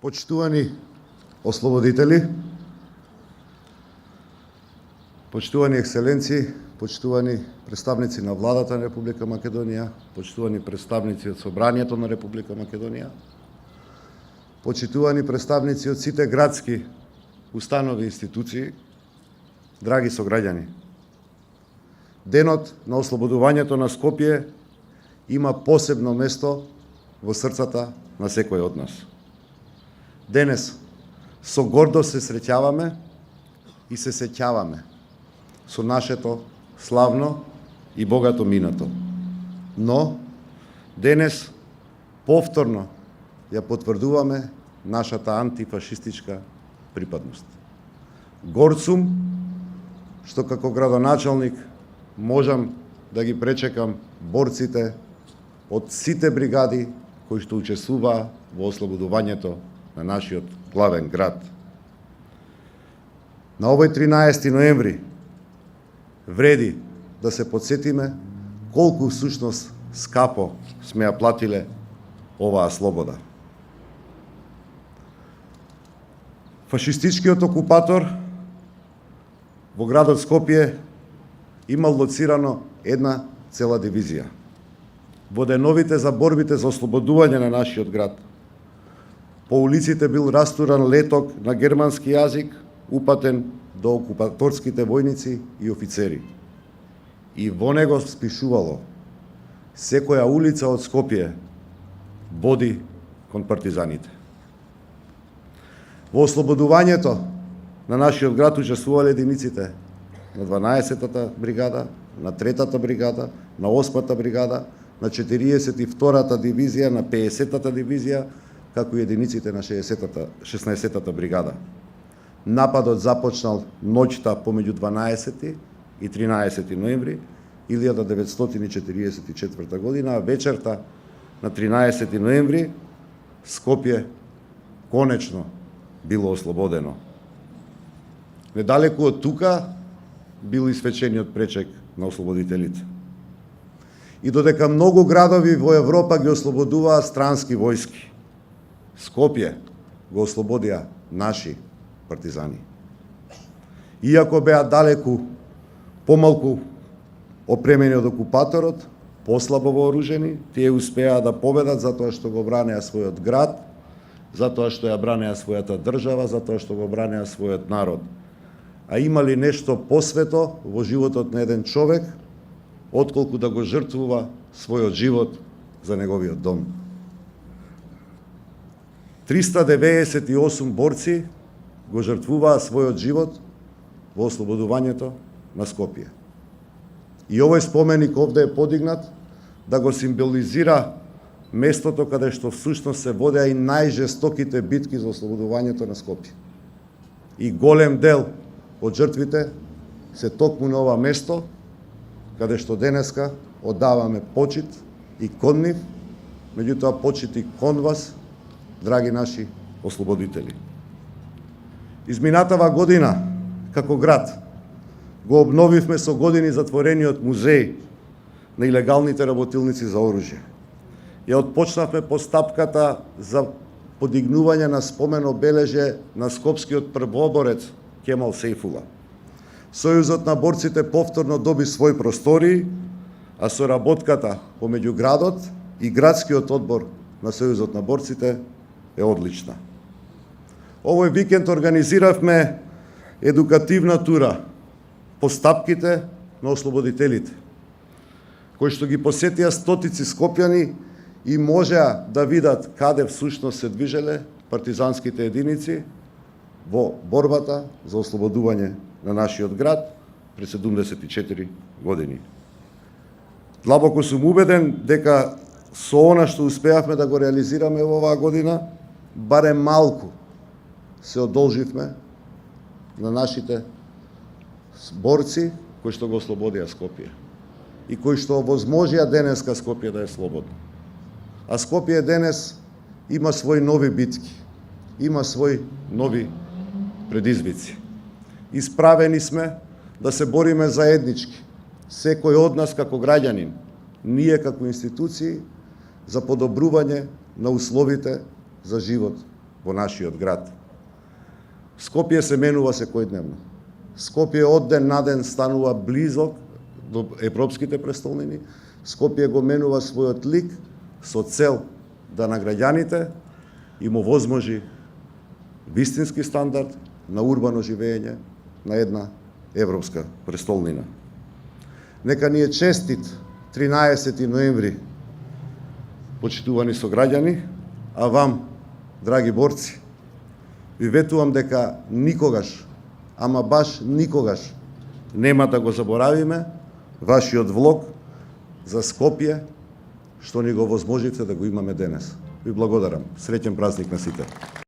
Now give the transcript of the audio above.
Почитувани ослободители, почитувани екселенции, почитувани представници на владата на Република Македонија, почитувани представници од Собранието на Република Македонија, почитувани представници од сите градски установи и институции, драги сограѓани. Денот на ослободувањето на Скопје има посебно место во срцата на секој од нас. Денес со гордост се среќаваме и се сеќаваме со нашето славно и богато минато. Но денес повторно ја потврдуваме нашата антифашистичка припадност. Горд сум што како градоначалник можам да ги пречекам борците од сите бригади кои што учествуваа во ослободувањето на нашиот главен град. На овој 13 ноември вреди да се подсетиме колку всушност скапо сме ја платиле оваа слобода. Фашистичкиот окупатор во градот Скопје имал лоцирано една цела дивизија. Во деновите за борбите за ослободување на нашиот град, по улиците бил растуран леток на германски јазик, упатен до окупаторските војници и офицери. И во него спишувало: секоја улица од Скопје води кон партизаните. Во ослободувањето на нашиот град учествувале единиците на 12-та бригада, на 3-та бригада, на 8-та бригада, на 42-та дивизија, на 50-та дивизија, како и единиците на 16-та бригада. Нападот започнал ноќта помеѓу 12 и 13 ноември 1944 година, а вечерта на 13 ноември Скопје конечно било ослободено. Недалеку од тука бил и свечениот пречек на ослободителите. И додека многу градови во Европа ги ослободуваа странски војски, Скопје го ослободија наши партизани. Иако беа далеку помалку опремени од окупаторот, послабо вооружени, тие успеа да победат затоа што го бранеа својот град, затоа што ја бранеа својата држава, затоа што го бранеа својот народ. А имали нешто посвето во животот на еден човек, отколку да го жртвува својот живот за неговиот дом. 398 борци го жртвуваа својот живот во ослободувањето на Скопје. И овој споменик овде е подигнат да го символизира местото каде што всушност се водеа и најжестоките битки за ослободувањето на Скопје. И голем дел од жртвите се токму на ова место, каде што денеска оддаваме почит и кон нив, меѓутоа почит и кон вас, драги наши ослободители. Изминатава година, како град, го обновивме со години затворениот музеј на илегалните работилници за оружје. Ја отпочнавме постапката за подигнување на спомен обележје на скопскиот првоборец Кемал Сейфула. Сојузот на борците повторно доби свој простории, а соработката помеѓу градот и градскиот одбор на Сојузот на борците е одлична. Овој викенд организиравме едукативна тура по стапките на ослободителите, кои што ги посетија стотици скопјани и можеа да видат каде всушност се движеле партизанските единици во борбата за ослободување на нашиот град пред 74 години. Длабоко сум убеден дека со она што успеавме да го реализираме во оваа година, барем малку се одолживме на нашите борци кои што го ослободија Скопје и кои што овозможија денеска Скопје да е слободно. А Скопје денес има своји нови битки, има своји нови предизвици. Исправени сме да се бориме заеднички, секој од нас како граѓанин, ние како институции, за подобрување на условите за живот во нашиот град. Скопје се менува секојдневно. Скопје од ден на ден станува близок до европските престолнини. Скопје го менува својот лик со цел да на граѓаните им овозможи вистински стандард на урбано живење на една европска престолнина. Нека ни е честит 13 ноември, почитувани сограѓани, а вам, драги борци, ви ветувам дека никогаш, ама баш никогаш, нема да го заборавиме вашиот влог за Скопје, што ни го возможите да го имаме денес. Ви благодарам. Среќен празник на сите.